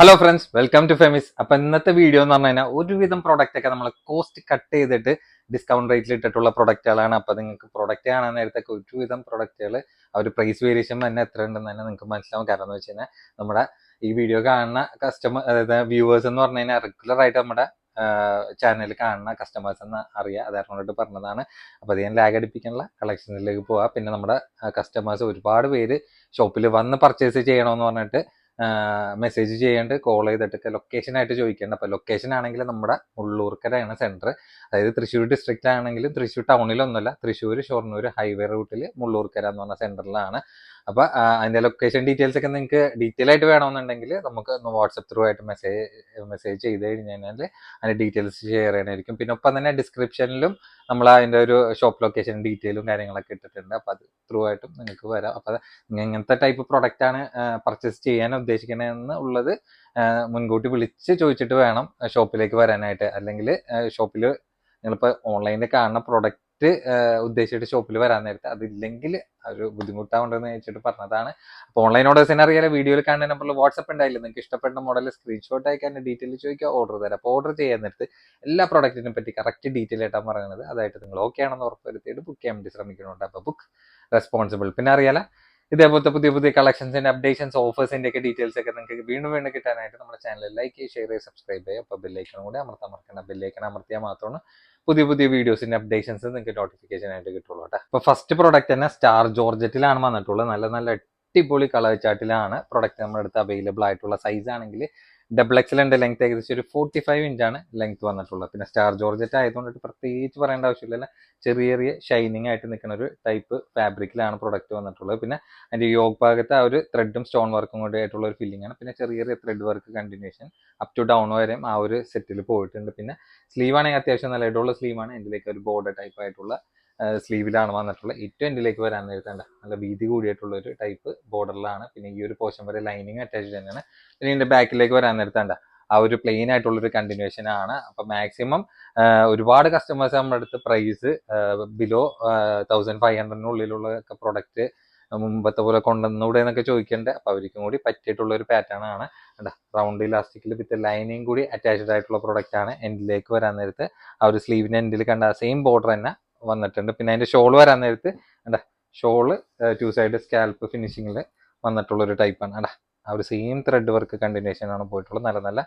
Hello friends, welcome to ഫെമിസ്. അപ്പൊ ഇന്നത്തെ വീഡിയോ എന്ന് പറഞ്ഞു കഴിഞ്ഞാൽ ഒരുവിധം പ്രൊഡക്റ്റ് ഒക്കെ നമ്മൾ കോസ്റ്റ് കട്ട് ചെയ്തിട്ട് ഡിസ്കൗണ്ട് റേറ്റിൽ ഇട്ടിട്ടുള്ള പ്രൊഡക്റ്റുകളാണ്. അപ്പൊ നിങ്ങൾക്ക് പ്രൊഡക്റ്റ് കാണാൻ നേരത്തൊക്കെ ഒരുവിധം പ്രൊഡക്റ്റുകൾ ആ ഒരു പ്രൈസ് വേരിയേഷൻ തന്നെ എത്ര ഉണ്ടെന്ന് തന്നെ നിങ്ങൾക്ക് മനസ്സിലാവും. കാരണം എന്ന് വെച്ച് കഴിഞ്ഞാൽ നമ്മുടെ ഈ വീഡിയോ കാണുന്ന കസ്റ്റമർ, അതായത് വ്യൂവേഴ്സ് എന്ന് പറഞ്ഞു കഴിഞ്ഞാൽ റെഗുലർ ആയിട്ട് നമ്മുടെ ചാനലിൽ കാണുന്ന കസ്റ്റമേഴ്സ് എന്ന് അറിയാം. അതുകൊണ്ടിട്ട് പറഞ്ഞതാണ്. അപ്പൊ അത് ഞാൻ ലാഗ് അടിപ്പിക്കാനുള്ള കളക്ഷൻസിലേക്ക് പോവാം. പിന്നെ നമ്മുടെ കസ്റ്റമേഴ്സ് ഒരുപാട് പേര് ഷോപ്പിൽ വന്ന് പർച്ചേസ് ചെയ്യണമെന്ന് പറഞ്ഞിട്ട് മെസ്സേജ് ചെയ്യേണ്ട, കോൾ ചെയ്തിട്ടൊക്കെ ലൊക്കേഷൻ ആയിട്ട് ചോദിക്കേണ്ട. അപ്പൊ ലൊക്കേഷൻ ആണെങ്കിൽ നമ്മുടെ മുള്ളൂർക്കരയാണ് സെന്റർ. അതായത് തൃശ്ശൂർ ഡിസ്ട്രിക്റ്റ് ആണെങ്കിലും തൃശ്ശൂർ ടൗണിലൊന്നുമല്ല, തൃശ്ശൂർ ഷൊർണൂർ ഹൈവേ റൂട്ടിൽ മുള്ളൂർക്കര എന്ന് പറഞ്ഞ സെന്ററിലാണ്. അപ്പൊ അതിന്റെ ലൊക്കേഷൻ ഡീറ്റെയിൽസ് ഒക്കെ നിങ്ങൾക്ക് ഡീറ്റെയിൽ ആയിട്ട് വേണമെന്നുണ്ടെങ്കിൽ നമുക്ക് വാട്സപ്പ് ത്രൂ ആയിട്ട് മെസ്സേജ് ചെയ്ത് കഴിഞ്ഞാൽ അതിന്റെ ഡീറ്റെയിൽസ് ഷെയർ ചെയ്യണമായിരിക്കും. പിന്നെ ഒപ്പം തന്നെ ഡിസ്ക്രിപ്ഷനിലും നമ്മൾ അതിന്റെ ഒരു ഷോപ്പ് ലൊക്കേഷൻ ഡീറ്റെയിലും കാര്യങ്ങളൊക്കെ ഇട്ടിട്ടുണ്ട്. അപ്പൊ അത് ത്രൂ ആയിട്ടും നിങ്ങൾക്ക് വരാം. അപ്പൊ ഇങ്ങനത്തെ ടൈപ്പ് പ്രൊഡക്റ്റ് ആണ് പർച്ചേസ് ചെയ്യാൻ ഉദ്ദേശിക്കണമെന്ന് ഉള്ളത് മുൻകൂട്ടി വിളിച്ച് ചോദിച്ചിട്ട് വേണം ഷോപ്പിലേക്ക് വരാനായിട്ട്. അല്ലെങ്കിൽ ഷോപ്പിൽ നിങ്ങളിപ്പോൾ ഓൺലൈനിൽ കാണുന്ന പ്രൊഡക്റ്റ് ഉദ്ദേശിച്ചിട്ട് ഷോപ്പിൽ വരാൻ നേരത്തെ അതില്ലെങ്കിൽ ഒരു ബുദ്ധിമുട്ടാവുണ്ടെന്ന് വെച്ചിട്ട് പറഞ്ഞതാണ്. അപ്പോൾ ഓൺലൈൻ ഓർഡേഴ്സിന് അറിയാലോ, വീഡിയോയിൽ കാണുന്ന നമ്പറിൽ വാട്സപ്പ് ഉണ്ടായില്ല. നിങ്ങൾക്ക് ഇഷ്ടപ്പെട്ട മോഡൽ സ്ക്രീൻഷോട്ട് അയക്കാൻ ഡീറ്റെയിൽ ചോദിക്കുക, ഓർഡർ തരാം. അപ്പോൾ ഓർഡർ ചെയ്യാൻ നേരത്ത് എല്ലാ പ്രൊഡക്റ്റിനെ പറ്റി കറക്റ്റ് ഡീറ്റെയിൽ ആയിട്ടാണ് പറയുന്നത്. അതായിട്ട് നിങ്ങൾ ഓക്കെ ആണെന്ന് ഉറപ്പുവരുത്തിയിട്ട് ബുക്ക് ചെയ്യാൻ വേണ്ടി ശ്രമിക്കുന്നുണ്ട്. അപ്പോൾ ബുക്ക് റെസ്പോൺസിബിൾ. പിന്നെ അറിയാലോ, ഇതേപോലത്തെ പുതിയ പുതിയ കളക്ഷൻസിന്റെ അപ്ഡേഷൻസ്, ഓഫേഴ്സിന്റെ ഒക്കെ ഡീറ്റെയിൽസ് ഒക്കെ നിങ്ങൾക്ക് വീണ്ടും വീണ്ടും കിട്ടാനായിട്ട് നമ്മുടെ ചാനൽ ലൈക്ക്, ഷെയർ, സബ്സ്ക്രൈബ് ചെയ്യുക. അപ്പോൾ ബെല്ലൈക്കണും കൂടി മറക്കണം. ബെല്ലൈക്കൺ അമർത്തിയാൽ മാത്രമാണ് പുതിയ പുതിയ വീഡിയോസിന്റെ അപ്ഡേഷൻസ് നിങ്ങൾക്ക് നോട്ടിഫിക്കേഷൻ ആയിട്ട് കിട്ടുള്ളൂ കേട്ടോ. അപ്പൊ ഫസ്റ്റ് പ്രൊഡക്റ്റ് തന്നെ സ്റ്റാർ ജോർജറ്റിലാണ് വന്നിട്ടുള്ളത്. നല്ല നല്ല അടിപൊളി കളർ ചാർട്ടിലാണ് പ്രൊഡക്റ്റ് നമ്മുടെ അടുത്ത് അവൈലബിൾ ആയിട്ടുള്ള. സൈസ് ആണെങ്കിൽ XXL ഉണ്ട്. ലെങ്ത് ഏകദേശം ഒരു 45 ഇഞ്ചാണ് ലെങ്ത് വന്നിട്ടുള്ളത്. പിന്നെ സ്റ്റാർ ജോർജറ്റ് ആയതുകൊണ്ടിട്ട് പ്രത്യേകിച്ച് പറയേണ്ട ആവശ്യമില്ല. ചെറിയ ചെറിയ ഷൈനിങ് ആയിട്ട് നിൽക്കുന്ന ഒരു ടൈപ്പ് ഫാബ്രിക്കിലാണ് പ്രൊഡക്റ്റ് വന്നിട്ടുള്ളത്. പിന്നെ അതിന്റെ യോഗ് ഭാഗത്ത് ആ ഒരു ത്രെഡും സ്റ്റോൺ വർക്കും കൂടി ആയിട്ടുള്ള ഒരു ഫില്ലിംഗ് ആണ്. പിന്നെ ചെറിയ ചെറിയ thread work continuation up to down വരെയും ആ ഒരു സെറ്റിൽ പോയിട്ടുണ്ട്. പിന്നെ സ്ലീവ് ആണെങ്കിൽ അത്യാവശ്യം നല്ല ഇടുള്ള സ്ലീവാണ്. ഇതിലേക്ക് ഒരു ബോർഡർ ടൈപ്പ് ആയിട്ടുള്ള സ്ലീവിലാണ് വന്നിട്ടുള്ളത്. ഏറ്റവും എൻഡിലേക്ക് വരാൻ നേരത്തേണ്ട നല്ല വീതി കൂടിയിട്ടുള്ള ഒരു ടൈപ്പ് ബോർഡറിലാണ്. പിന്നെ ഈ ഒരു പോർഷൻ വരെ ലൈനിങ് അറ്റാച്ച്ഡ് തന്നെയാണ്. പിന്നെ ഇതിന്റെ ബാക്കിലേക്ക് വരാൻ നേരത്തേണ്ട ആ ഒരു പ്ലെയിൻ ആയിട്ടുള്ളൊരു കണ്ടിന്യൂഷൻ ആണ്. അപ്പൊ മാക്സിമം ഒരുപാട് കസ്റ്റമേഴ്സ് നമ്മുടെ അടുത്ത് പ്രൈസ് ബിലോ 1500 പ്രൊഡക്റ്റ് മുമ്പത്തെ പോലെ കൊണ്ടുവന്നൂടെ എന്നൊക്കെ ചോദിക്കേണ്ടത്. അപ്പൊ അവർക്കും കൂടി പറ്റിയിട്ടുള്ള ഒരു പാറ്റേൺ ആണ്. റൗണ്ട് ഇലാസ്റ്റിക്കിൽ വിത്ത് ലൈനിങ് കൂടി അറ്റാച്ച്ഡ് ആയിട്ടുള്ള പ്രൊഡക്റ്റ് ആണ്. എൻഡിലേക്ക് വരാൻ നേരത്ത് ആ ഒരു സ്ലീവിന്റെ എൻഡിൽ കണ്ട സെയിം ബോർഡർ തന്നെ വന്നിട്ടുണ്ട്. പിന്നെ അതിന്റെ ഷോൾ വരാൻ നേരത്ത് ഷോള് 2 സൈഡ് സ്കാൽപ്പ് ഫിനിഷിങ്ങിൽ വന്നിട്ടുള്ള ഒരു ടൈപ്പാണ്. ആ ഒരു സെയിം ത്രെഡ് വർക്ക് കണ്ടിന്യൂഷൻ ആണ് പോയിട്ടുള്ളത്. നല്ല നല്ല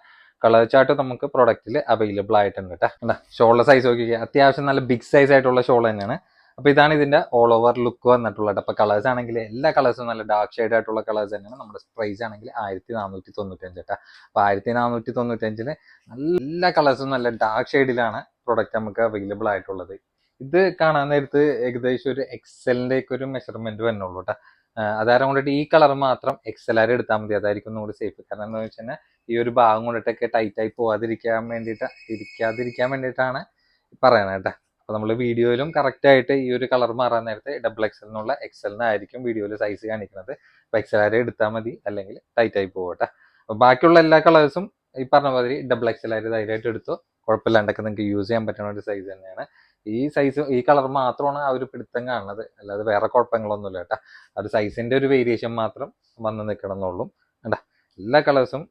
കളർ ചാർട്ട് നമുക്ക് പ്രൊഡക്റ്റിൽ അവൈലബിൾ ആയിട്ടുണ്ട് കേട്ടോ. ഷോളിന്റെ സൈസ് നോക്കിക്കുക, അത്യാവശ്യം നല്ല ബിഗ് സൈസ് ആയിട്ടുള്ള ഷോൾ തന്നെയാണ്. അപ്പൊ ഇതാണ് ഇതിന്റെ ഓൾ ഓവർ ലുക്ക് വന്നിട്ടുള്ളത്. അപ്പൊ കളേഴ്സ് ആണെങ്കിൽ എല്ലാ കളേഴ്സും നല്ല ഡാർക്ക് ഷെയ്ഡ് ആയിട്ടുള്ള കളേഴ്സ് തന്നെയാണ്. നമ്മുടെ പ്രൈസ് ആണെങ്കിൽ 1495 കേട്ടോ. അപ്പൊ 1495 നല്ല കളേഴ്സും നല്ല ഡാർക്ക് ഷെയ്ഡിലാണ് പ്രൊഡക്റ്റ് നമുക്ക് അവൈലബിൾ ആയിട്ടുള്ളത്. ഇത് കാണാൻ നേരത്ത് ഏകദേശം ഒരു എക്സലിന്റെ ഒക്കെ ഒരു മെഷർമെന്റ് വന്നുള്ളൂ കേട്ടോ. അതാരം കൊണ്ടിട്ട് ഈ കളർ മാത്രം XLR എടുത്താൽ മതി. അതായിരിക്കും ഒന്നുകൂടി സേഫ്. കാരണം എന്താ വെച്ച് കഴിഞ്ഞാൽ ഈ ഒരു ഭാഗം കൊണ്ടിട്ടൊക്കെ ടൈറ്റ് ആയി പോവാതിരിക്കാൻ വേണ്ടിയിട്ടാണ് പറയണത് കേട്ടോ. അപ്പൊ നമ്മൾ വീഡിയോയിലും കറക്റ്റ് ആയിട്ട് ഈ ഒരു കളർ മാറാൻ നേരത്തെ XXL എന്നുള്ള XL വീഡിയോയിൽ സൈസ് കാണിക്കുന്നത്. അപ്പൊ XLR എടുത്താൽ മതി, അല്ലെങ്കിൽ ടൈറ്റ് ആയി പോകട്ടെ. അപ്പൊ ബാക്കിയുള്ള എല്ലാ കളേഴ്സും ഈ പറഞ്ഞ മാതിരി XXL ധൈര്യമായിട്ട് എടുത്തോ, കുഴപ്പമില്ലാണ്ടൊക്കെ നിങ്ങൾക്ക് യൂസ് ചെയ്യാൻ പറ്റുന്ന ഒരു സൈസ് തന്നെയാണ്. ഈ സൈസ്, ഈ കളർ മാത്രമാണ് ആ ഒരു പിടുത്തം കാണുന്നത്, അല്ലാതെ വേറെ കുഴപ്പങ്ങളൊന്നുമില്ല കേട്ടോ. അത് സൈസിന്റെ ഒരു വേരിയേഷൻ മാത്രം വന്ന് നിൽക്കണം എന്നുള്ളൂ. കേട്ടാ, എല്ലാ കളേഴ്സും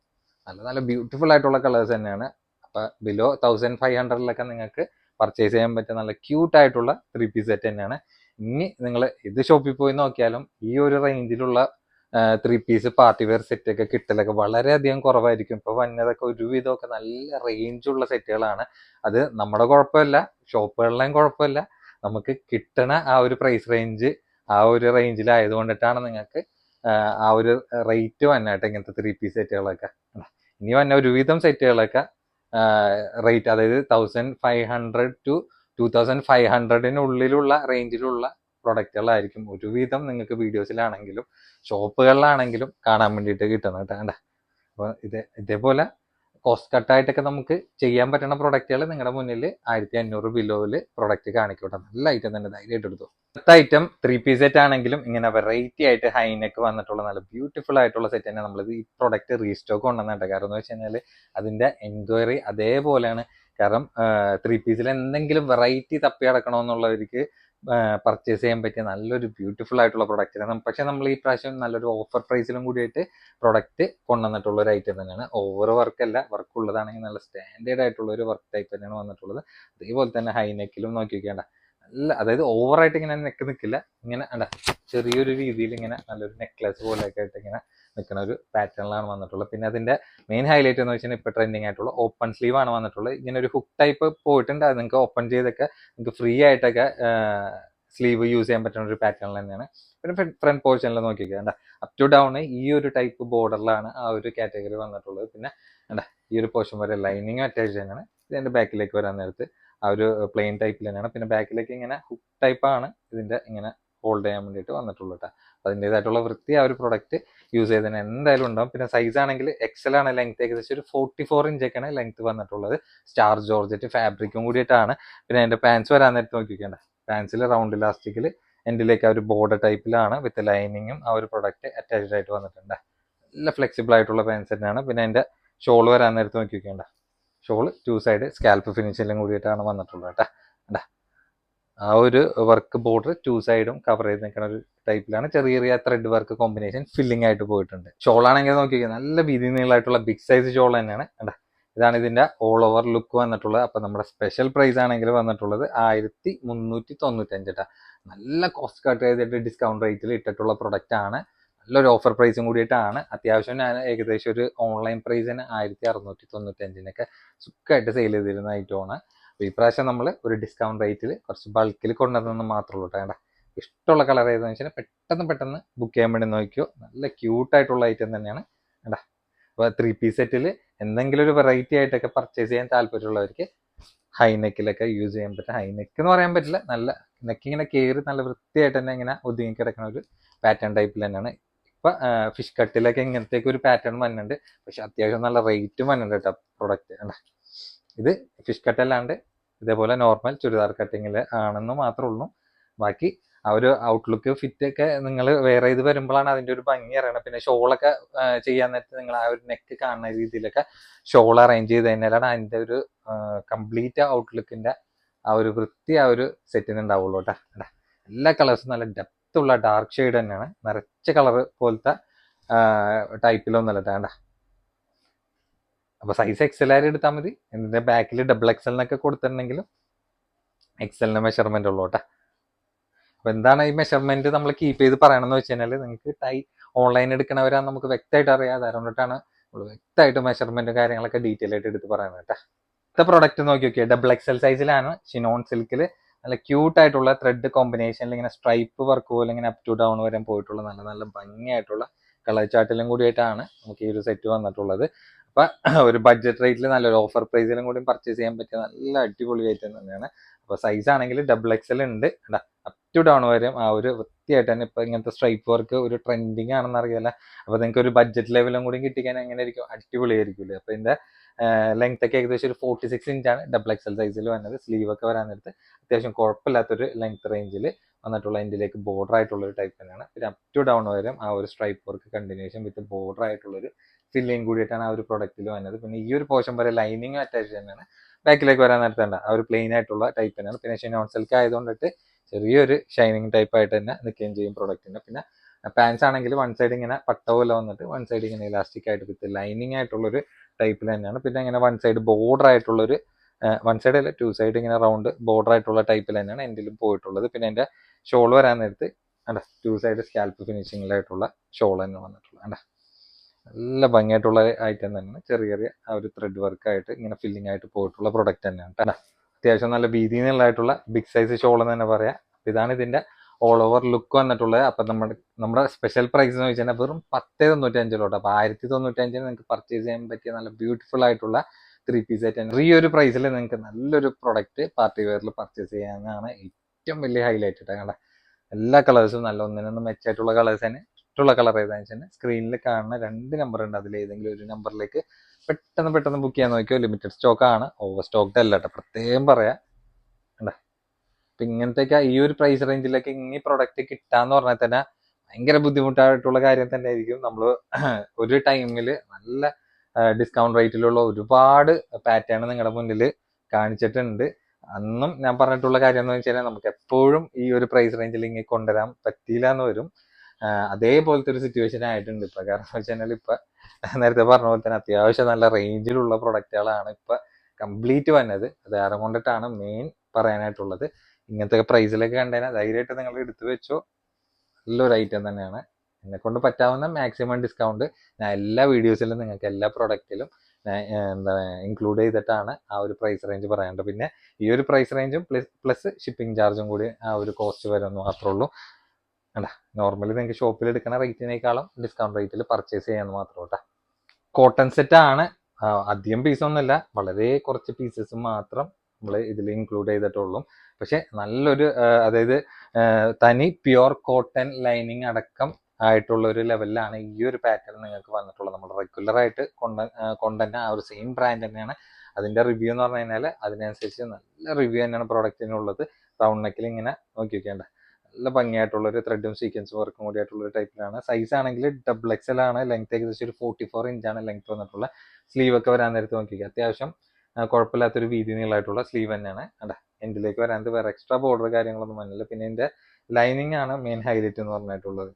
നല്ല നല്ല ബ്യൂട്ടിഫുൾ ആയിട്ടുള്ള കളേഴ്സ് തന്നെയാണ്. അപ്പൊ ബിലോ 1500 നിങ്ങൾക്ക് പർച്ചേസ് ചെയ്യാൻ പറ്റിയ നല്ല ക്യൂട്ട് ആയിട്ടുള്ള 3 പീസ് സെറ്റ് തന്നെയാണ്. ഇനി നിങ്ങൾ ഇത് ഷോപ്പിൽ പോയി നോക്കിയാലും ഈ ഒരു റേഞ്ചിലുള്ള 3 പീസ് പാർട്ടി വെയർ സെറ്റ് ഒക്കെ കിട്ടലൊക്കെ വളരെയധികം കുറവായിരിക്കും. ഇപ്പൊ വന്നതൊക്കെ ഒരുവിധമൊക്കെ നല്ല റേഞ്ചുള്ള സെറ്റുകളാണ്. അത് നമ്മുടെ കുഴപ്പമില്ല, ഷോപ്പുകളിലെയും കുഴപ്പമില്ല. നമുക്ക് കിട്ടണ ആ ഒരു പ്രൈസ് റേഞ്ച് ആ ഒരു റേഞ്ചിലായതുകൊണ്ടിട്ടാണ് നിങ്ങൾക്ക് ആ ഒരു റേറ്റ് വന്നായിട്ട് ഇങ്ങനത്തെ 3 പീസ് സെറ്റുകളൊക്കെ. ഇനി വന്ന ഒരുവിധം സെറ്റുകളൊക്കെ റേറ്റ്, അതായത് 1500 to 2500 റേഞ്ചിലുള്ള പ്രൊഡക്റ്റുകളായിരിക്കും ഒരുവിധം നിങ്ങൾക്ക് വീഡിയോസിലാണെങ്കിലും ഷോപ്പുകളിലാണെങ്കിലും കാണാൻ വേണ്ടിയിട്ട് കിട്ടുന്നത് കേട്ടോ. അപ്പോൾ ഇതേപോലെ കോസ്റ്റ് കട്ടായിട്ടൊക്കെ നമുക്ക് ചെയ്യാൻ പറ്റുന്ന പ്രൊഡക്റ്റുകൾ നിങ്ങളുടെ മുന്നിൽ 1500 ബിലോയിൽ പ്രൊഡക്റ്റ് കാണിക്കട്ടെ. നല്ല ഐറ്റം തന്നെ, ധൈര്യമായിട്ട് എടുത്തു. അടുത്ത ഐറ്റം 3 പീസ് സെറ്റ് ആണെങ്കിലും ഇങ്ങനെ വെറൈറ്റി ആയിട്ട് ഹൈനെക്ക് വന്നിട്ടുള്ള നല്ല ബ്യൂട്ടിഫുൾ ആയിട്ടുള്ള സെറ്റ് തന്നെ നമ്മൾ ഈ പ്രൊഡക്റ്റ് റീസ്റ്റോക്ക് കൊണ്ടുവന്നിട്ട്. കാരണം എന്ന് വെച്ച് കഴിഞ്ഞാൽ അതിന്റെ എൻക്വയറി അതേപോലെയാണ്. കാരണം 3 പീസിൽ എന്തെങ്കിലും വെറൈറ്റി തപ്പി അടക്കണമെന്നുള്ളവർക്ക് പർച്ചേസ് ചെയ്യാൻ പറ്റിയ നല്ലൊരു ബ്യൂട്ടിഫുൾ ആയിട്ടുള്ള പ്രൊഡക്റ്റ്. പക്ഷെ നമ്മൾ ഈ പ്രാവശ്യം നല്ലൊരു ഓഫർ പ്രൈസിലും കൂടിയിട്ട് പ്രൊഡക്റ്റ് കൊണ്ടുവന്നിട്ടുള്ള ഒരു ഐറ്റം തന്നെയാണ്. ഓവർ വർക്കല്ല, വർക്ക് ഉള്ളതാണെങ്കിൽ നല്ല സ്റ്റാൻഡേർഡ് ആയിട്ടുള്ള ഒരു വർക്ക് ടൈപ്പ് തന്നെയാണ് വന്നിട്ടുള്ളത്. അതേപോലെ തന്നെ ഹൈനെക്കിലും നോക്കി വെക്കേണ്ട നല്ല, അതായത് ഓവറായിട്ട് ഇങ്ങനെ നെക്ക് നിൽക്കില്ല, ഇങ്ങനെ അല്ല ചെറിയൊരു രീതിയിൽ ഇങ്ങനെ നല്ലൊരു നെക്ലസ് പോലെയൊക്കെ ആയിട്ട് ഇങ്ങനെ നിൽക്കുന്ന ഒരു പാറ്റേണിലാണ് വന്നിട്ടുള്ളത്. പിന്നെ അതിന്റെ മെയിൻ ഹൈലൈറ്റ് എന്ന് വെച്ചാൽ ഇപ്പോൾ ട്രെൻഡിങ് ആയിട്ടുള്ള ഓപ്പൺ സ്ലീവ് ആണ് വന്നിട്ടുള്ളത്. ഇങ്ങനെ ഒരു ഹുക്ക് ടൈപ്പ് പോയിട്ടുണ്ട്, അത് നിങ്ങൾക്ക് ഓപ്പൺ ചെയ്തൊക്കെ നിങ്ങൾക്ക് ഫ്രീ ആയിട്ടൊക്കെ സ്ലീവ് യൂസ് ചെയ്യാൻ പറ്റുന്ന ഒരു പാറ്റേൺ തന്നെയാണ്. പിന്നെ ഫ്രണ്ട് പോർഷനിൽ നോക്കിക്കേണ്ട അപ് ടു ഡൗൺ ഈ ഒരു ടൈപ്പ് ബോർഡറിലാണ് ആ ഒരു കാറ്റഗറി വന്നിട്ടുള്ളത്. പിന്നെ എന്താ ഈ ഒരു പോർഷൻ വരെ ലൈനിങ് അറ്റാച്ച് തന്നെയാണ്. ഇതിന്റെ ബാക്കിലേക്ക് വരാൻ നേരത്ത് ആ ഒരു പ്ലെയിൻ ടൈപ്പിൽ തന്നെയാണ്. പിന്നെ ബാക്കിലേക്ക് ഇങ്ങനെ ഹുക്ക് ടൈപ്പാണ് ഇതിന്റെ ഇങ്ങനെ ഹോൾഡ് ചെയ്യാൻ വേണ്ടിയിട്ട് വന്നിട്ടുള്ളത് കേട്ടോ. അതിൻ്റെതായിട്ടുള്ള വൃത്തി ആ ഒരു പ്രൊഡക്റ്റ് യൂസ് ചെയ്തതിന് എന്തായാലും ഉണ്ടാവും. പിന്നെ സൈസ് ആണെങ്കിൽ എക്സൽ ആണ്, ലെങ്ത് ഏകദേശം ഒരു 44 ഇഞ്ചൊക്കെയാണ് ലെങ്ത് വന്നിട്ടുള്ളത്. സ്റ്റാർ ജോർജറ്റ് ഫാബ്രിക്കും കൂടിയിട്ടാണ്. പിന്നെ അതിന്റെ പാൻസ് വരാൻ നേരത്ത് നോക്കിക്കേണ്ട, പാൻസിൽ റൗണ്ട് ഇലാസ്റ്റിക്കിൽ എൻഡിലേക്ക് ആ ഒരു ബോർഡർ ടൈപ്പിലാണ് വിത്ത് ലൈനിങ്ങും ആ ഒരു പ്രൊഡക്റ്റ് അറ്റാച്ച്ഡ് ആയിട്ട് വന്നിട്ടുണ്ട്. നല്ല ഫ്ലെക്സിബിൾ ആയിട്ടുള്ള പാൻസ് തന്നെയാണ്. പിന്നെ അതിന്റെ ഷോൾ വരാൻ നേരത്ത് നോക്കി വെക്കേണ്ട, ഷോൾ 2 സൈഡ് സ്കാൽപ്പ് ഫിനിഷിലും കൂടിയിട്ടാണ് വന്നിട്ടുള്ളത് കേട്ടോ. ആ ഒരു വർക്ക് ബോർഡർ 2 സൈഡും കവർ ചെയ്ത് നിൽക്കുന്ന ഒരു ടൈപ്പിലാണ്. ചെറിയ ചെറിയ ത്രെഡ് വർക്ക് കോമ്പിനേഷൻ ഫില്ലിംഗ് ആയിട്ട് പോയിട്ടുണ്ട്. ഷോൾ ആണെങ്കിൽ നോക്കിക്കുക, നല്ല വീതി നീളമായിട്ടുള്ള ബിഗ് സൈസ് ഷോൾ തന്നെയാണ് കേട്ടോ. ഇതാണ് ഇതിന്റെ ഓൾ ഓവർ ലുക്ക് വന്നിട്ടുള്ളത്. അപ്പൊ നമ്മുടെ സ്പെഷ്യൽ പ്രൈസ് ആണെങ്കിൽ വന്നിട്ടുള്ളത് 1395 കേട്ടോ. നല്ല കോസ്റ്റ് കട്ട് ചെയ്തിട്ട് ഡിസ്കൗണ്ട് റേറ്റിൽ ഇട്ടിട്ടുള്ള പ്രൊഡക്റ്റ് ആണ്. നല്ലൊരു ഓഫർ പ്രൈസും കൂടിയിട്ടാണ്. അത്യാവശ്യം ഞാൻ ഏകദേശം ഒരു ഓൺലൈൻ പ്രൈസിന് 1695 സുഖമായിട്ട് സെയിൽ ചെയ്തിരുന്ന ഐറ്റമാണ്. അപ്പോൾ ഈ പ്രാവശ്യം നമ്മൾ ഒരു ഡിസ്കൗണ്ട് റേറ്റിൽ കുറച്ച് ബൾക്കിൽ കൊണ്ടുവന്നെന്ന് മാത്രമേ ഉള്ളൂ കേട്ടോ. ഇഷ്ടമുള്ള കളർ ഏതെന്ന് വെച്ചാൽ പെട്ടെന്ന് ബുക്ക് ചെയ്യാൻ വേണ്ടി നോക്കിയോ. നല്ല ക്യൂട്ടായിട്ടുള്ള ഐറ്റം തന്നെയാണ് കേട്ടോ. അപ്പോൾ 3 പീസ് സെറ്റിൽ എന്തെങ്കിലും ഒരു വെറൈറ്റി ആയിട്ടൊക്കെ പർച്ചേസ് ചെയ്യാൻ താല്പര്യമുള്ളവർക്ക് ഹൈനെക്കിലൊക്കെ യൂസ് ചെയ്യാൻ പറ്റും. ഹൈനെക്ക് എന്ന് പറയാൻ പറ്റില്ല, നല്ല നെക്ക് ഇങ്ങനെ കയറി നല്ല വൃത്തിയായിട്ട് തന്നെ ഇങ്ങനെ ഒതുങ്ങി കിടക്കുന്ന ഒരു പാറ്റേൺ ടൈപ്പിൽ തന്നെയാണ്. ഇപ്പൊ ഫിഷ് കട്ടിലൊക്കെ ഇങ്ങനത്തേക്ക് ഒരു പാറ്റേൺ വന്നിട്ടുണ്ട്. പക്ഷെ അത്യാവശ്യം നല്ല റേറ്റും വന്നിട്ടുണ്ട് കേട്ടോ പ്രൊഡക്റ്റ്. ഇത് ഫിഷ് കട്ട് അല്ലാണ്ട് ഇതേപോലെ നോർമൽ ചുരിദാർ കട്ടിങ്ങിൽ ആണെന്ന് മാത്രമേ ഉള്ളൂ. ബാക്കി ആ ഒരു ഔട്ട്ലുക്ക് ഫിറ്റ് ഒക്കെ നിങ്ങൾ വേറെ ഇത് വരുമ്പോഴാണ് അതിന്റെ ഒരു ഭംഗി അറിയണം. പിന്നെ ഷോളൊക്കെ ചെയ്യാൻ നേരത്തെ നിങ്ങൾ ആ ഒരു നെക്ക് കാണുന്ന രീതിയിലൊക്കെ ഷോൾ അറേഞ്ച് ചെയ്ത് കഴിഞ്ഞാലാണ് അതിന്റെ ഒരു കംപ്ലീറ്റ് ഔട്ട്ലുക്കിന്റെ ആ ഒരു വൃത്തി ആ ഒരു സെറ്റിന് ഉണ്ടാവുള്ളൂ കേട്ടോ. എല്ലാ കളേഴ്സും നല്ല ഡെപ്ത് ഉള്ള ഡാർക്ക് ഷെയ്ഡ് തന്നെയാണ്. നിറച്ച കളർ പോലത്തെ ടൈപ്പിലൊന്നല്ല കേട്ടോ. അപ്പൊ സൈസ് എക്സൽ എടുത്താൽ മതി. ഇതിന്റെ ബാക്കിൽ ഡബിൾ എക്സൽ എന്നൊക്കെ കൊടുത്തിട്ടുണ്ടെങ്കിലും എക്സലിന്റെ മെഷർമെന്റ് ഉള്ളൂ കേട്ടോ. അപ്പൊ എന്താണ് ഈ മെഷർമെന്റ് നമ്മൾ കീപ്പ് ചെയ്ത് പറയണമെന്ന് വെച്ച് കഴിഞ്ഞാൽ നിങ്ങൾക്ക് ഓൺലൈൻ എടുക്കണവരാണ് നമുക്ക് വ്യക്തമായിട്ട് അറിയാതെ, അതുകൊണ്ടിട്ടാണ് നമ്മൾ വ്യക്തമായിട്ട് മെഷർമെന്റും കാര്യങ്ങളൊക്കെ ഡീറ്റെയിൽ ആയിട്ട് എടുത്ത് പറയുന്നത് കേട്ടോ. അടുത്ത പ്രൊഡക്റ്റ് നോക്കി നോക്കിയാൽ ഡബിൾ എക്സൽ സൈസിലാണ്. ഷിനോൺ സിൽക്കിൽ നല്ല ക്യൂട്ട് ആയിട്ടുള്ള ത്രെഡ് കോമ്പിനേഷനിൽ ഇങ്ങനെ സ്ട്രൈപ്പ് വർക്ക് പോലെ ഇങ്ങനെ അപ് ടു ഡൗൺ വരെ പോയിട്ടുള്ള നല്ല നല്ല ഭംഗിയായിട്ടുള്ള കളർ ചാർട്ടിലും കൂടിയിട്ടാണ് നമുക്ക് ഈ ഒരു സെറ്റ് വന്നിട്ടുള്ളത്. അപ്പൊ ഒരു ബഡ്ജറ്റ് റേറ്റിൽ നല്ലൊരു ഓഫർ പ്രൈസിലും കൂടി പർച്ചേസ് ചെയ്യാൻ പറ്റിയ നല്ല അടിപൊളി ഐറ്റം തന്നെയാണ്. അപ്പൊ സൈസ് ആണെങ്കിൽ ഡബിൾ എക്സൽ ഉണ്ട്, അപ് ടു ഡൗൺ വരും ആ ഒരു വൃത്തിയായിട്ട് തന്നെ. ഇപ്പൊ ഇങ്ങനത്തെ സ്ട്രൈപ്പ് വർക്ക് ഒരു ട്രെൻഡിങ് ആണെന്ന് അറിയാല. അപ്പൊ നിങ്ങൾക്ക് ഒരു ബഡ്ജറ്റ് ലെവലും കൂടി കിട്ടിക്കാൻ എങ്ങനെ ആയിരിക്കും, അടിപൊളിയായിരിക്കില്ലേ. അപ്പൊ ഇതിന്റെ ലെങ്ത് ഒക്കെ ഏകദേശം ഒരു 46 ഇഞ്ചാണ് ഡബിൾ എക്സൽ സൈസിൽ വന്നത്. സ്ലീവ് ഒക്കെ വരാൻ നേരത്ത് അത്യാവശ്യം കുഴപ്പമില്ലാത്തൊരു ലെങ്ത് റേഞ്ചിൽ വന്നിട്ടുള്ള ഇതിലേക്ക് ബോർഡർ ആയിട്ടുള്ള ഒരു ടൈപ്പ് തന്നെയാണ്. പിന്നെ അപ് ടു ഡൗൺ വരും ആ ഒരു സ്ട്രൈപ്പ് വർക്ക് കണ്ടിന്യൂഷൻ വിത്ത് ബോർഡർ ആയിട്ടുള്ളൊരു ഫില്ലിങ് കൂടിയിട്ടാണ് ആ ഒരു പ്രൊഡക്റ്റിൽ വന്നത്. പിന്നെ ഈ ഒരു പോർഷൻ വരെ ലൈനിങ് അറ്റാച്ച് തന്നെയാണ്. ബാക്കിലേക്ക് വരാൻ നേരത്തേണ്ട ആ ഒരു പ്ലെയിൻ ആയിട്ടുള്ള ടൈപ്പ് തന്നെയാണ്. പിന്നെ ഷിനോൺ സിൽക്ക് ആയതുകൊണ്ടിട്ട് ചെറിയൊരു ഷൈനിങ് ടൈപ്പ് ആയിട്ട് തന്നെ നിൽക്കുകയും ചെയ്യും പ്രൊഡക്റ്റിന്. പിന്നെ പാൻസ് ആണെങ്കിൽ വൺ സൈഡ് ഇങ്ങനെ പട്ട പോലെ വന്നിട്ട് വൺ സൈഡ് ഇങ്ങനെ ഇലാസ്റ്റിക് ആയിട്ട് വിത്ത് ലൈനിങ് ആയിട്ടുള്ളൊരു ടൈപ്പിൽ തന്നെയാണ്. പിന്നെ ഇങ്ങനെ വൺ സൈഡ് ബോർഡർ ആയിട്ടുള്ളൊരു വൺ സൈഡ് അല്ല 2 സൈഡ് ഇങ്ങനെ റൗണ്ട് ബോർഡർ ആയിട്ടുള്ള ടൈപ്പിൽ തന്നെയാണ് എൻ്റെലും പോയിട്ടുള്ളത്. പിന്നെ എൻ്റെ ഷോൾ വരാൻ നേരത്ത് 2 സൈഡ് സ്കാൽപ്പ് ഫിനിഷിങ്ങിലായിട്ടുള്ള ഷോൾ തന്നെ വന്നിട്ടുള്ളത്. നല്ല ഭംഗിയായിട്ടുള്ള ഐറ്റം തന്നെയാണ്. ചെറിയ ചെറിയ ആ ഒരു ത്രെഡ് വർക്ക് ആയിട്ട് ഇങ്ങനെ ഫില്ലിംഗ് ആയിട്ട് പോയിട്ടുള്ള പ്രൊഡക്റ്റ് തന്നെയാണ് കേട്ടോ. അത്യാവശ്യം നല്ല വീതി നീളമായിട്ടുള്ള ബിഗ് സൈസ് ഷോൾ എന്ന് തന്നെ പറയാം. ഇതാണ് ഇതിന്റെ ഓൾ ഓവർ ലുക്ക് വന്നിട്ടുള്ളത്. അപ്പൊ നമ്മുടെ സ്പെഷ്യൽ പ്രൈസ് എന്ന് വെച്ചാൽ വെറും 1095 അപ്പൊ 1095 നിങ്ങൾക്ക് പർച്ചേസ് ചെയ്യാൻ പറ്റിയ നല്ല ബ്യൂട്ടിഫുൾ ആയിട്ടുള്ള 3 പീസ് ആയിട്ട് ഈ ഒരു പ്രൈസിൽ നിങ്ങൾക്ക് നല്ലൊരു പ്രൊഡക്റ്റ് പാർട്ടി വെയറിൽ പർച്ചേസ് ചെയ്യാനാണ് ഏറ്റവും വലിയ ഹൈലൈറ്റ് കേട്ടോ. എല്ലാ കളേഴ്സും നല്ല ഒന്നിനൊന്നും മെച്ചായിട്ടുള്ള കളേഴ്സ് തന്നെ. ഇഷ്ടമുള്ള കളർ ഏതാണെന്ന് വെച്ചാൽ സ്ക്രീനിൽ കാണുന്ന 2 നമ്പർ ഉണ്ട്, അതിൽ ഏതെങ്കിലും ഒരു നമ്പറിലേക്ക് പെട്ടെന്ന് ബുക്ക് ചെയ്യാൻ നോക്കിയോ. ലിമിറ്റഡ് സ്റ്റോക്ക് ആണ്, ഓവർ സ്റ്റോക്ക്ഡ് അല്ല കേട്ടോ, പ്രത്യേകം പറയാം. അപ്പൊ ഇങ്ങനത്തെയൊക്കെ ഈ ഒരു പ്രൈസ് റേഞ്ചിലേക്ക് ഈ പ്രൊഡക്റ്റ് കിട്ടാന്ന് പറഞ്ഞാൽ തന്നെ ഭയങ്കര ബുദ്ധിമുട്ടായിട്ടുള്ള കാര്യം തന്നെ ആയിരിക്കും. നമ്മൾ ഒരു ടൈമിൽ നല്ല ഡിസ്കൗണ്ട് റേറ്റിലുള്ള ഒരുപാട് പാറ്റേൺ നിങ്ങളുടെ മുന്നിൽ കാണിച്ചിട്ടുണ്ട്. അന്നും ഞാൻ പറഞ്ഞിട്ടുള്ള കാര്യം എന്ന് വെച്ചാൽ നമുക്ക് എപ്പോഴും ഈ ഒരു പ്രൈസ് റേഞ്ചിൽ ഇങ്ങനെ കൊണ്ടുവരാൻ പറ്റിയില്ല എന്ന് വരും. അതേപോലത്തെ ഒരു സിറ്റുവേഷൻ ആയിട്ടുണ്ട് ഇപ്പൊ. കാരണം എന്ന് വെച്ചാൽ ഇപ്പൊ നേരത്തെ പറഞ്ഞ പോലെ തന്നെ അത്യാവശ്യം നല്ല റേഞ്ചിലുള്ള പ്രൊഡക്റ്റുകളാണ് ഇപ്പൊ കംപ്ലീറ്റ് വന്നത്. അത് കാരണം കൊണ്ടിട്ടാണ് മെയിൻ പറയാനായിട്ടുള്ളത്. ഇങ്ങനത്തെ പ്രൈസിലൊക്കെ കണ്ടുകഴിഞ്ഞാൽ ധൈര്യമായിട്ട് നിങ്ങൾ എടുത്തു വെച്ചോ. നല്ലൊരു ഐറ്റം തന്നെയാണ്. എന്നെ കൊണ്ട് പറ്റാവുന്ന മാക്സിമം ഡിസ്കൗണ്ട് ഞാൻ എല്ലാ വീഡിയോസിലും നിങ്ങൾക്ക് എല്ലാ പ്രൊഡക്റ്റിലും എന്താ ഇൻക്ലൂഡ് ചെയ്തിട്ടാണ് ആ ഒരു പ്രൈസ് റേഞ്ച് പറയേണ്ടത്. പിന്നെ ഈ ഒരു പ്രൈസ് റേഞ്ചും പ്ലസ് ഷിപ്പിംഗ് ചാർജും കൂടി ആ ഒരു കോസ്റ്റ് വരുമെന്ന് മാത്രമേ ഉള്ളൂ. അല്ല, നോർമലി നിങ്ങൾക്ക് ഷോപ്പിൽ എടുക്കുന്ന റേറ്റിനേക്കാളും ഡിസ്കൗണ്ട് റേറ്റിൽ പർച്ചേസ് ചെയ്യാമെന്ന് മാത്രം കേട്ടോ. കോട്ടൺ സെറ്റ് ആണ്. അധികം പീസൊന്നുമില്ല, വളരെ കുറച്ച് പീസസ് മാത്രം നമ്മൾ ഇതിൽ ഇൻക്ലൂഡ് ചെയ്തിട്ടുള്ളൂ. പക്ഷെ നല്ലൊരു അതായത് തനി പ്യുവർ കോട്ടൺ ലൈനിങ് അടക്കം ആയിട്ടുള്ള ഒരു ലെവലിലാണ് ഈ ഒരു പാറ്റേൺ നിങ്ങൾക്ക് വന്നിട്ടുള്ളത്. നമ്മൾ റെഗുലർ ആയിട്ട് കൊണ്ടുതന്നെ ആ ഒരു സെയിം ബ്രാൻഡ് തന്നെയാണ്. അതിന്റെ റിവ്യൂ എന്ന് പറഞ്ഞു കഴിഞ്ഞാൽ അതിനനുസരിച്ച് നല്ല റിവ്യൂ തന്നെയാണ് പ്രൊഡക്റ്റിനുള്ളത്. റൗണ്ട് നെക്കിൽ ഇങ്ങനെ നോക്കി വെക്കേണ്ട നല്ല ഭംഗിയായിട്ടുള്ള ഒരു ത്രെഡും സീക്വൻസും വർക്കും കൂടി ആയിട്ടുള്ള ഒരു ടൈപ്പിലാണ്. സൈസ് ആണെങ്കിൽ XXL ആണ്. ലെങ്ത് ഏകദേശം ഒരു 44 ഇഞ്ചാണ് ലെങ്ത് വന്നിട്ടുള്ള. സ്ലീവ് ഒക്കെ വരാൻ നേരത്ത് നോക്കിക്കുക, അത്യാവശ്യം കുഴപ്പമില്ലാത്തൊരു വീതി നീളമായിട്ടുള്ള സ്ലീവ് തന്നെയാണ്. അല്ല, എൻഡിലേക്ക് വരാൻ വേറെ എക്സ്ട്രാ ബോർഡർ കാര്യങ്ങളൊന്നും വന്നില്ല. പിന്നെ ഇതിന്റെ ലൈനിങ് ആണ് മെയിൻ ഹൈലൈറ്റ് എന്ന് പറഞ്ഞിട്ടുള്ളത്.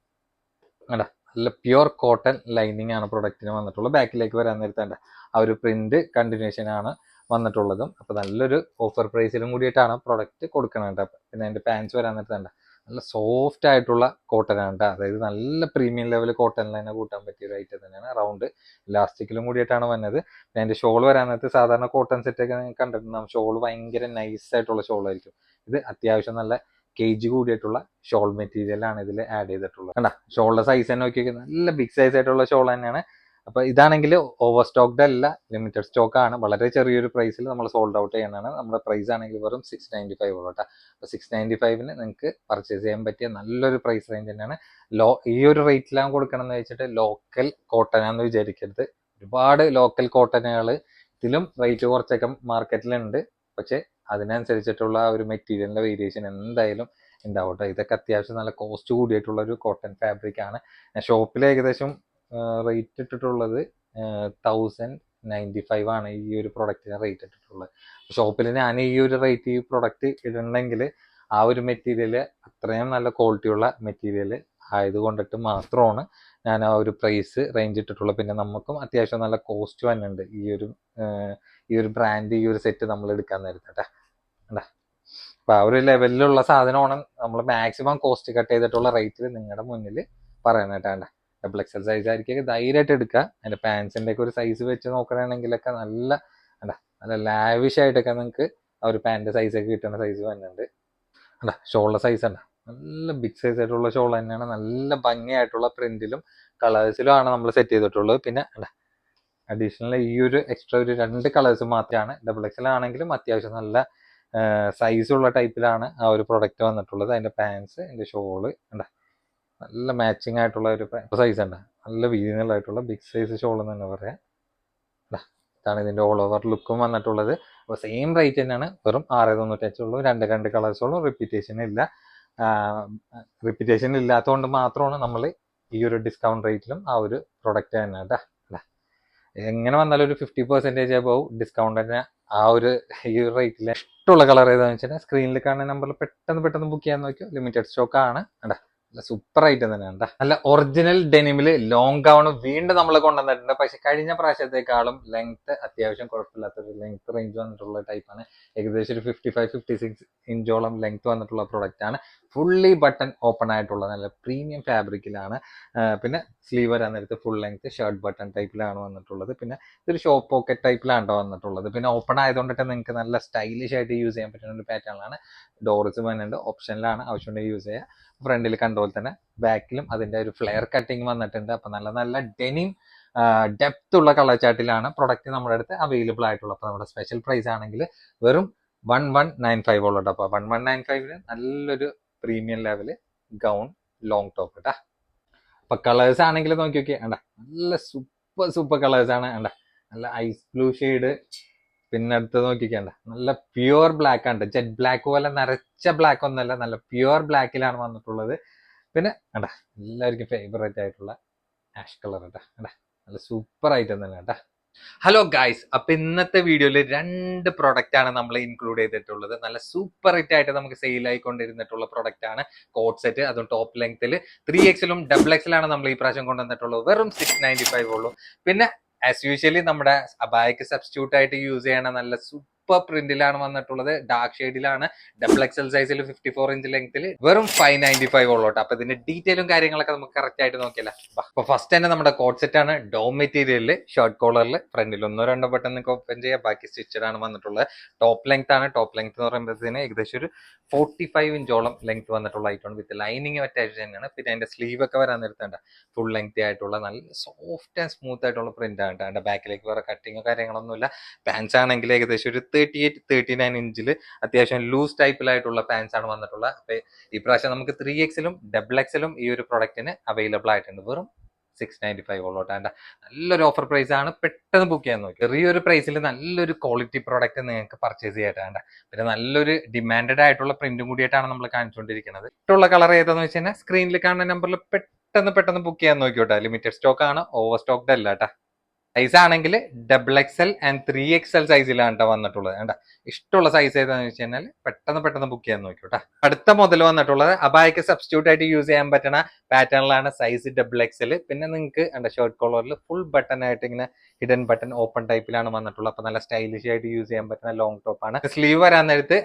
അല്ല, നല്ല പ്യുവർ കോട്ടൺ ലൈനിങ് ആണ് പ്രൊഡക്റ്റിന് വന്നിട്ടുള്ളത്. ബാക്കിലേക്ക് വരാൻ നേരത്തേണ്ട ആ ഒരു പ്രിന്റ് കണ്ടിന്യൂഷൻ ആണ് വന്നിട്ടുള്ളതും. അപ്പൊ നല്ലൊരു ഓഫർ പ്രൈസിലും കൂടിയിട്ടാണ് പ്രൊഡക്റ്റ് കൊടുക്കുന്നത്. പിന്നെ അതിന്റെ പാൻസ് വരാൻ നേരത്തേണ്ട നല്ല സോഫ്റ്റ് ആയിട്ടുള്ള കോട്ടൺ ആണ് കേട്ടോ. അതായത് നല്ല പ്രീമിയം ലെവൽ കോട്ടണിൽ തന്നെ കൂട്ടാൻ പറ്റിയ ഒരു ഐറ്റം തന്നെയാണ്. റൗണ്ട് ഇലാസ്റ്റിക്കിലും കൂടിയിട്ടാണ് വന്നത്. പിന്നെ അതിന്റെ ഷോൾ വരാൻ നേരത്ത് സാധാരണ കോട്ടൺ സെറ്റ് ഒക്കെ കണ്ടിട്ടുണ്ടാകും, ഷോൾ ഭയങ്കര നൈസ് ആയിട്ടുള്ള ഷോൾ ആയിരിക്കും. ഇത് അത്യാവശ്യം നല്ല കേജ് കൂടിയിട്ടുള്ള ഷോൾ മെറ്റീരിയൽ ആണ് ഇതിൽ ആഡ് ചെയ്തിട്ടുള്ളത്. കണ്ട ഷോളിന്റെ സൈസ് തന്നെ നോക്കി, നല്ല ബിഗ് സൈസ് ആയിട്ടുള്ള ഷോൾ തന്നെയാണ്. അപ്പൊ ഇതാണെങ്കിൽ ഓവർ സ്റ്റോക്ക്ഡ് അല്ല, ലിമിറ്റഡ് സ്റ്റോക്ക് ആണ്. വളരെ ചെറിയൊരു പ്രൈസിൽ നമ്മൾ സോൾഡ് ഔട്ട് ചെയ്യാനാണ്. നമ്മുടെ പ്രൈസ് ആണെങ്കിൽ വെറും 695 ഉള്ളൂ കേട്ടോ. അപ്പൊ 695 നിങ്ങൾക്ക് പർച്ചേസ് ചെയ്യാൻ പറ്റിയ നല്ലൊരു പ്രൈസ് റേഞ്ച് തന്നെയാണ്. ഈ ഒരു റേറ്റിലാണ് കൊടുക്കണം എന്ന് വെച്ചിട്ട് ലോക്കൽ കോട്ടനാന്ന് വിചാരിക്കരുത്. ഒരുപാട് ലോക്കൽ കോട്ടനുകൾ ഇതിലും റേറ്റ് കുറച്ചൊക്കെ മാർക്കറ്റിലുണ്ട്. പക്ഷെ അതിനനുസരിച്ചിട്ടുള്ള ഒരു മെറ്റീരിയലിന്റെ വേരിയേഷൻ എന്തായാലും ഉണ്ടാവട്ടെ. ഇതൊക്കെ അത്യാവശ്യം നല്ല കോസ്റ്റ് കൂടിയിട്ടുള്ള ഒരു കോട്ടൺ ഫാബ്രിക് ആണ്. ഷോപ്പിൽ ഏകദേശം റേറ്റ് ഇട്ടിട്ടുള്ളത് 1095 ആണ് ഈ ഒരു പ്രൊഡക്റ്റിന് റേറ്റ് ഇട്ടിട്ടുള്ളത്. ഷോപ്പിൽ ഞാൻ ഈ ഒരു റേറ്റ് ഈ പ്രൊഡക്റ്റ് ഇടണമെങ്കിൽ ആ ഒരു മെറ്റീരിയൽ അത്രയും നല്ല ക്വാളിറ്റിയുള്ള മെറ്റീരിയൽ ആയതുകൊണ്ടിട്ട് മാത്രമാണ് ഞാൻ ആ ഒരു പ്രൈസ് റേഞ്ച് ഇട്ടിട്ടുള്ളത്. പിന്നെ നമുക്കും അത്യാവശ്യം നല്ല കോസ്റ്റ് വന്നുണ്ട് ഈ ഒരു ബ്രാൻഡ് ഈ ഒരു സെറ്റ് നമ്മൾ എടുക്കാൻ നേരത്തെ. അപ്പൊ ആ ഒരു ലെവലിലുള്ള സാധനമാണ് നമ്മൾ മാക്സിമം കോസ്റ്റ് കട്ട് ചെയ്തിട്ടുള്ള റേറ്റിൽ നിങ്ങളുടെ മുന്നിൽ പറയാനായിട്ടാണ്. XXL സൈസ് ആയിരിക്കും ധൈര്യമായിട്ട് എടുക്കുക. അതിന്റെ പാൻസിന്റെ ഒക്കെ ഒരു സൈസ് വെച്ച് നോക്കണമെങ്കിലൊക്കെ നല്ല ലാവിഷ് ആയിട്ടൊക്കെ നിങ്ങൾക്ക് ആ ഒരു പാൻറ് സൈസ് ഒക്കെ കിട്ടുന്ന സൈസ് വരുന്നുണ്ട്. ഷോളിന്റെ സൈസ് ഉണ്ട്, നല്ല ബിഗ് സൈസ് ആയിട്ടുള്ള ഷോൾ തന്നെയാണ്. നല്ല ഭംഗിയായിട്ടുള്ള പ്രിന്റിലും കളേഴ്സിലും ആണ് നമ്മൾ സെറ്റ് ചെയ്തിട്ടുള്ളത്. പിന്നെ അഡീഷണൽ ഈ ഒരു എക്സ്ട്രാ ഒരു 2 കളേഴ്സ് മാത്രമാണ്. XXL ആണെങ്കിലും അത്യാവശ്യം നല്ല സൈസുള്ള ടൈപ്പിലാണ് ആ ഒരു പ്രൊഡക്റ്റ് വന്നിട്ടുള്ളത്. അതിന്റെ പാൻസ്, അതിന്റെ ഷോള് നല്ല മാച്ചിങ് ആയിട്ടുള്ള ഒരു സൈസ് ഉണ്ട്. നല്ല വീതികളായിട്ടുള്ള ബിഗ് സൈസ് ഷോൾ എന്ന് തന്നെ പറയാം. ഇതാണ് ഇതിന്റെ ഓൾ ഓവർ ലുക്കും വന്നിട്ടുള്ളത്. അപ്പോൾ സെയിം റേറ്റ് തന്നെയാണ്, വെറും 695 ഉള്ളൂ. രണ്ട് കളേഴ്സുള്ളൂ. റിപ്പീറ്റേഷൻ ഇല്ലാത്തതുകൊണ്ട് മാത്രമാണ് നമ്മൾ ഈ ഒരു ഡിസ്കൗണ്ട് റേറ്റിലും ആ ഒരു പ്രൊഡക്റ്റ് തന്നെ കേട്ടോ. എങ്ങനെ വന്നാലും ഒരു 50% അബവ് ഡിസ്കൗണ്ട് തന്നെ ആ ഒരു ഈ ഒരു റേറ്റിൽ. ഇഷ്ടമുള്ള കളർ ഏതാണെന്ന് വെച്ചാൽ സ്ക്രീനിൽ കാണുന്ന നമ്പറിൽ പെട്ടെന്ന് ബുക്ക് ചെയ്യാൻ നോക്കിയോ. ലിമിറ്റഡ് സ്റ്റോക്ക് ആണ്. സൂപ്പർ ഐറ്റം തന്നെയാണ്. നല്ല ഒറിജിനൽ ഡെനിമില് ലോങ് ഗൗൺ വീണ്ടും നമ്മൾ കൊണ്ടുവന്നിട്ടുണ്ട്. പക്ഷെ കഴിഞ്ഞ പ്രാവശ്യത്തെക്കാളും ലെങ്ത് അത്യാവശ്യം കുഴപ്പമില്ലാത്തൊരു ലെങ്ത് റേഞ്ച് വന്നിട്ടുള്ള ടൈപ്പാണ്. ഏകദേശം ഒരു 55-56 ഇഞ്ചോളം ലെങ്ത് വന്നിട്ടുള്ള പ്രൊഡക്റ്റ് ആണ്. ഫുള്ളി ബട്ടൺ ഓപ്പൺ ആയിട്ടുള്ള നല്ല പ്രീമിയം ഫാബ്രിക്കിലാണ്. പിന്നെ സ്ലീവ് വരാൻ നേരത്ത് ഫുൾ ലെങ്ത് ഷർട്ട് ബട്ടൺ ടൈപ്പിലാണ് വന്നിട്ടുള്ളത്. പിന്നെ ഇതൊരു ഷോപ്പ് പോക്കറ്റ് ടൈപ്പിലാണ് വന്നിട്ടുള്ളത്. പിന്നെ ഓപ്പൺ ആയതുകൊണ്ടിട്ട് നിങ്ങൾക്ക് നല്ല സ്റ്റൈലിഷ് ആയിട്ട് യൂസ് ചെയ്യാൻ പറ്റുന്ന ഒരു പാറ്റേണിലാണ്. ഡോർസ് വരുന്നുണ്ട്, ഓപ്ഷനിലാണ്, ആവശ്യമുണ്ടെങ്കിൽ യൂസ് ചെയ്യുക. ഫ്രണ്ടിൽ കണ്ടുപോലെ തന്നെ ബാക്കിലും അതിന്റെ ഒരു ഫ്ലെയർ കട്ടിങ് വന്നിട്ടുണ്ട്. അപ്പൊ നല്ല ഡെനിം ഡെപ്ത് ഉള്ള കളർ ചാർട്ടിലാണ് പ്രൊഡക്റ്റ് നമ്മുടെ അടുത്ത് അവൈലബിൾ ആയിട്ടുള്ളത്. അപ്പൊ നമ്മുടെ സ്പെഷ്യൽ പ്രൈസ് ആണെങ്കിൽ വെറും 1195 ഉള്ളൂ. അപ്പൊ 1195 നല്ലൊരു premium level gown long top കേട്ടാ. അപ്പൊ കളേഴ്സ് ആണെങ്കിൽ നോക്കി നോക്കിയേ, നല്ല സൂപ്പർ കളേഴ്സ് ആണ്. നല്ല ഐസ് ബ്ലൂ ഷെയ്ഡ്. പിന്നെ അടുത്ത് നോക്കിക്കേണ്ട നല്ല പ്യുവർ ബ്ലാക്ക് ആണ്. ജെറ്റ് ബ്ലാക്ക് പോലെ നരച്ച ബ്ലാക്ക് ഒന്നല്ല, നല്ല പ്യുവർ ബ്ലാക്കിലാണ് വന്നിട്ടുള്ളത്. പിന്നെ എല്ലാവർക്കും ഫേവറേറ്റ് ആയിട്ടുള്ള ആഷ് കളർ കേട്ടാ. നല്ല സൂപ്പർ ഐറ്റം തന്നെ കേട്ടാ. ഹലോ ഗൈസ്, അപ്പൊ ഇന്നത്തെ വീഡിയോയിൽ 2 പ്രൊഡക്റ്റ് ആണ് നമ്മൾ ഇൻക്ലൂഡ് ചെയ്തിട്ടുള്ളത്. നല്ല സൂപ്പർ ഹിറ്റ് ആയിട്ട് നമുക്ക് സെയിൽ ആയിക്കൊണ്ടിരുന്നിട്ടുള്ള പ്രൊഡക്റ്റ് ആണ് കോഡ് സെറ്റ്. അതും ടോപ്പ് ലെങ്ത്തിൽ 3XL ഡബിൾ എക്സലാണ് നമ്മൾ ഈ പ്രാവശ്യം കൊണ്ടുവന്നിട്ടുള്ളത്. വെറും 695 ഉള്ളൂ. പിന്നെ ആസ് യൂഷ്വലി നമ്മുടെ അബായക്ക് സബ്സ്റ്റിറ്റ്യൂട്ട് ആയിട്ട് യൂസ് ചെയ്യണ നല്ല സൂപ്പർ പ്രിന്റിലാണ് വന്നിട്ടുള്ളത്. ഡാർക്ക് ഷെയ്ഡിലാണ്, ഡബിൾ എക്സൽ സൈസിൽ 54 ഇഞ്ച് ലെങ്ത്തിൽ വെറും 595 ഉള്ളൂട്ടോ. അപ്പൊ ഇതിന്റെ ഡീറ്റെയിലും കാര്യങ്ങളൊക്കെ നമുക്ക് കറക്റ്റ് ആയിട്ട് നോക്കിയല്ല. അപ്പൊ ഫസ്റ്റ് തന്നെ നമ്മുടെ കോഡ് സെറ്റ് ആണ്. ഡോം മെറ്റീരിയലിൽ ഷർട്ട് കോളറിൽ ഫ്രണ്ടിൽ 1-2 ബട്ടൺ നിങ്ങൾക്ക് ഓപ്പൺ ചെയ്യാം. ബാക്കി സ്റ്റിച്ചഡ് ആണ് വന്നിട്ടുള്ളത്. ടോപ്പ് ലെങ്ത് ആണ്. ടോപ്പ് ലെങ്ത് എന്ന് പറയുമ്പോഴത്തേന് ഏകദേശം ഒരു 45 ഇഞ്ചോളം ലെങ്ത് വന്നിട്ടുള്ള ഐറ്റം വിത്ത് ലൈനിങ് അറ്റാച്ച് തന്നെയാണ്. പിന്നെ അതിന്റെ സ്ലീവ് ഒക്കെ വരാൻ നേരത്തേണ്ട ഫുൾ ലെങ്ത് ആയിട്ടുള്ള നല്ല സോഫ്റ്റ് ആൻഡ് സ്മൂത്ത് ആയിട്ടുള്ള പ്രിന്റ് ആണ്. അതിന്റെ ബാക്കിലേക്ക് വേറെ കട്ടിങ്ങോ കാര്യങ്ങളൊന്നുമില്ല. പാൻസ് ആണെങ്കിൽ ഏകദേശം ഒരു 38-39 ഇഞ്ചിൽ അത്യാവശ്യം ലൂസ് ടൈപ്പിലായിട്ടുള്ള പാൻസ് ആണ് വന്നിട്ടുള്ളത്. അപ്പൊ ഈ പ്രാവശ്യം നമുക്ക് 3XL ഡബിൾ എക്സലും ഈ ഒരു പ്രൊഡക്റ്റിന് അവൈലബിൾ ആയിട്ടുണ്ട്. വെറും 695 ഉള്ളൂട്ടോ. അതിന്റെ നല്ലൊരു ഓഫർ പ്രൈസ് ആണ്. പെട്ടെന്ന് ബുക്ക് ചെയ്യാൻ നോക്കി. ചെറിയൊരു പ്രൈസിൽ നല്ലൊരു ക്വാളിറ്റി പ്രോഡക്റ്റ് നിങ്ങൾക്ക് പർച്ചേസ് ചെയ്യാനാണ്. പിന്നെ നല്ലൊരു ഡിമാൻഡഡ് ആയിട്ടുള്ള പ്രിന്റും കൂടിയിട്ടാണ് നമ്മൾ കാണിച്ചുകൊണ്ടിരിക്കുന്നത്. ഇഷ്ടമുള്ള കളർ ഏതാന്ന് വെച്ച് കഴിഞ്ഞാൽ സ്ക്രീനിൽ കാണുന്ന നമ്പറിൽ പെട്ടെന്ന് ബുക്ക് ചെയ്യാൻ നോക്കിയോട്ടെ. ലിമിറ്റഡ് സ്റ്റോക്ക് ആണ്, ഓവർ സ്റ്റോക്ക്ഡ് അല്ല കേട്ടാ. സൈസ് ആണെങ്കിൽ ഡബിൾ എക്സൽ ആൻഡ് 3XL സൈസിലാണ് കേട്ടോ വന്നിട്ടുള്ളത്. വേണ്ട ഇഷ്ടമുള്ള സൈസ് ഏതാണെന്ന് വെച്ച് കഴിഞ്ഞാൽ പെട്ടെന്ന് ബുക്ക് ചെയ്യാൻ നോക്കിയോട്ടെ. അടുത്ത മോഡൽ വന്നിട്ടുള്ളത് അബായക്ക് സബ്സ്റ്റിറ്റ്യൂട്ട് ആയിട്ട് യൂസ് ചെയ്യാൻ പറ്റുന്ന പാറ്റേണിലാണ്. Size double XL. പിന്നെ നിങ്ങൾക്ക് ഷർട്ട് കോളറിൽ ഫുൾ ബട്ടൺ ആയിട്ട് ഇങ്ങനെ ഹിഡൻ ബട്ടൺ ഓപ്പൺ ടൈപ്പിലാണ് വന്നിട്ടുള്ളത്. അപ്പൊ നല്ല സ്റ്റൈലിഷ് ആയിട്ട് യൂസ് ചെയ്യാൻ പറ്റുന്ന ലോങ് ടോപ്പ് ആണ്. സ്ലീവ് വരാൻ നേരത്ത്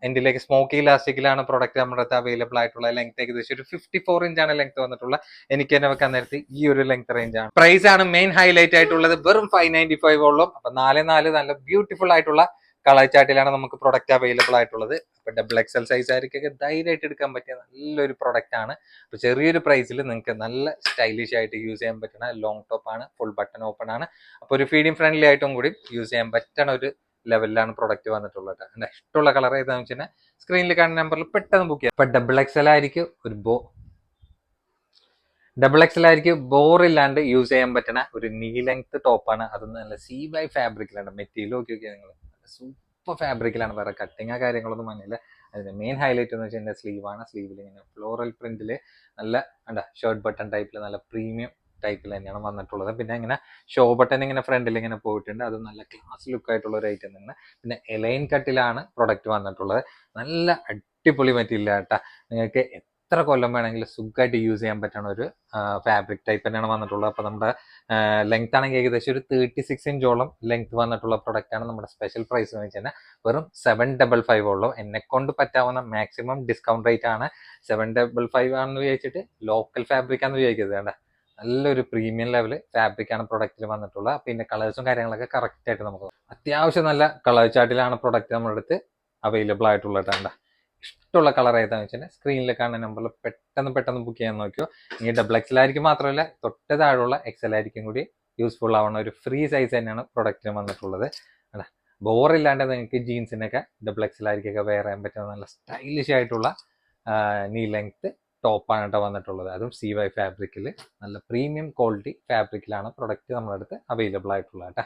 എൻഡിലേക്ക് സ്മോക്കി ഇലാസ്റ്റിക്കിലാണ് പ്രൊഡക്റ്റ് നമ്മുടെ അടുത്ത് അവൈലബിൾ ആയിട്ടുള്ള. ലെങ്ത് ഏകദേശം ഒരു 54 ഇഞ്ചാണ് ലെങ്ത് വന്നിട്ടുള്ള. എനിക്ക് തന്നെ വെക്കാൻ നേരത്ത് ഈ ഒരു ലെങ്ത് റേഞ്ച് ആണ്. പ്രൈസ് ആണ് മെയിൻ ഹൈലൈറ്റ് ആയിട്ടുള്ളത്. വെറും 595 ഉള്ളൂ. അപ്പൊ 4 നല്ല ബ്യൂട്ടിഫുൾ ആയിട്ടുള്ള കളർ ചാർട്ടിലാണ് നമുക്ക് പ്രൊഡക്റ്റ് അവൈലബിൾ ആയിട്ടുള്ളത്. അപ്പൊ ഡബിൾ എക്സൽ സൈസ് ആയിരിക്കൊക്കെ ധൈര്യമായിട്ട് എടുക്കാൻ പറ്റിയ നല്ലൊരു പ്രൊഡക്റ്റ് ആണ്. അപ്പൊ ചെറിയൊരു പ്രൈസിൽ നിങ്ങൾക്ക് നല്ല സ്റ്റൈലിഷ് ആയിട്ട് യൂസ് ചെയ്യാൻ പറ്റുന്ന ലോങ് ടോപ്പ് ആണ്. ഫുൾ ബട്ടൺ ഓപ്പൺ ആണ്. അപ്പൊ ഒരു ഫീഡിങ് ഫ്രണ്ട്ലി ആയിട്ടും കൂടി യൂസ് ചെയ്യാൻ പറ്റണ ഒരു ലെവലിലാണ് പ്രൊഡക്റ്റ് വന്നിട്ടുള്ളത്. എന്റെ ഇഷ്ടമുള്ള കളർ ഏതാണെന്ന് വെച്ചാൽ സ്ക്രീനിൽ കാണുന്ന നമ്പറിൽ പെട്ടെന്ന് ബുക്ക് ചെയ്യാം. ഇപ്പൊ ഡബിൾ എക്സൽ ആയിരിക്കും ബോറില്ലാണ്ട് യൂസ് ചെയ്യാൻ പറ്റുന്ന ഒരു നീ ലെങ്ത് ടോപ്പാണ്. അത് നല്ല CY ഫാബ്രിക്കിലാണ്. മെറ്റീരിയൽ നോക്കിയാൽ നിങ്ങൾ സൂപ്പർ ഫാബ്രിക്കിലാണ്. വേറെ കട്ടിങ്ങോ കാര്യങ്ങളൊന്നും വന്നില്ല. അതിന്റെ മെയിൻ ഹൈലൈറ്റ് എന്ന് വെച്ചാൽ സ്ലീവ് ആണ്. സ്ലീവിൽ ഇങ്ങനെ ഫ്ലോറൽ പ്രിന്റില് നല്ല ഷർട്ട് ബട്ടൺ ടൈപ്പിൽ നല്ല പ്രീമിയം ടൈപ്പിൽ തന്നെയാണ് വന്നിട്ടുള്ളത്. പിന്നെ ഇങ്ങനെ ഷോ ബട്ടൺ ഇങ്ങനെ ഫ്രണ്ടിൽ ഇങ്ങനെ പോയിട്ടുണ്ട്. അത് നല്ല ക്ലാസ് ലുക്ക് ആയിട്ടുള്ള ഒരു ഐറ്റം തന്നെ. പിന്നെ എലൈൻ കട്ടിലാണ് പ്രൊഡക്റ്റ് വന്നിട്ടുള്ളത്. നല്ല അടിപൊളി മെറ്റീരിയൽ ആട്ടാ. നിങ്ങൾക്ക് എത്ര കൊല്ലം വേണമെങ്കിലും സുഖമായിട്ട് യൂസ് ചെയ്യാൻ പറ്റുന്ന ഒരു ഫാബ്രിക് ടൈപ്പ് തന്നെയാണ് വന്നിട്ടുള്ളത്. അപ്പൊ നമ്മുടെ ലെങ്ത് ആണെങ്കിൽ ഏകദേശം ഒരു 36 ഇഞ്ചോളം ലെങ്ത് വന്നിട്ടുള്ള പ്രൊഡക്റ്റ് ആണ്. നമ്മുടെ സ്പെഷ്യൽ പ്രൈസ് എന്ന് വെച്ച് കഴിഞ്ഞാൽ വെറും 755 ഉള്ളൂ. എന്നെ കൊണ്ട് പറ്റാവുന്ന മാക്സിമം ഡിസ്കൗണ്ട് റേറ്റ് ആണ്. 755 ആണെന്ന് വിചാരിച്ചിട്ട് ലോക്കൽ ഫാബ്രിക് ആണെന്ന് വിചാരിക്കരുത്. വേണ്ട നല്ലൊരു പ്രീമിയം ലെവൽ ഫാബ്രിക് ആണ് പ്രൊഡക്റ്റിൽ വന്നിട്ടുള്ളത്. പിന്നെ കളേഴ്സും കാര്യങ്ങളൊക്കെ കറക്റ്റ് ആയിട്ട് നമുക്ക് അത്യാവശ്യം നല്ല കളർ ചാർട്ടിലാണ് പ്രൊഡക്റ്റ് നമ്മുടെ അടുത്ത് അവൈലബിൾ ആയിട്ടുള്ളത്. ഇഷ്ടമുള്ള കളർ ഏതാണെന്ന് വെച്ചാൽ സ്ക്രീനിൽ കാണുന്ന നമ്പറിൽ പെട്ടെന്ന് ബുക്ക് ചെയ്യാൻ നോക്കിയോ. ഇനി ഡബിൾ എക്സൽ ആയിരിക്കും മാത്രമല്ല തൊട്ട് താഴെയുള്ള XL ആയിരിക്കും കൂടി യൂസ്ഫുൾ ആവുന്ന ഒരു ഫ്രീ സൈസ് തന്നെയാണ് പ്രൊഡക്റ്റിന് വന്നിട്ടുള്ളത്. ബോറില്ലാണ്ട് നിങ്ങൾക്ക് ജീൻസിനൊക്കെ ഡബിൾ എക്സൽ ആയിരിക്കൊക്കെ വെയർ ചെയ്യാൻ പറ്റുന്ന നല്ല സ്റ്റൈലിഷ് ആയിട്ടുള്ള നീ ലെങ്ത് ടോപ്പാണ് കേട്ടോ വന്നിട്ടുള്ളത്. അതും CY ഫാബ്രിക്കിൽ നല്ല പ്രീമിയം ക്വാളിറ്റി ഫാബ്രിക്കിലാണ് പ്രൊഡക്റ്റ് നമ്മുടെ അടുത്ത് അവൈലബിൾ ആയിട്ടുള്ളത് കേട്ടോ.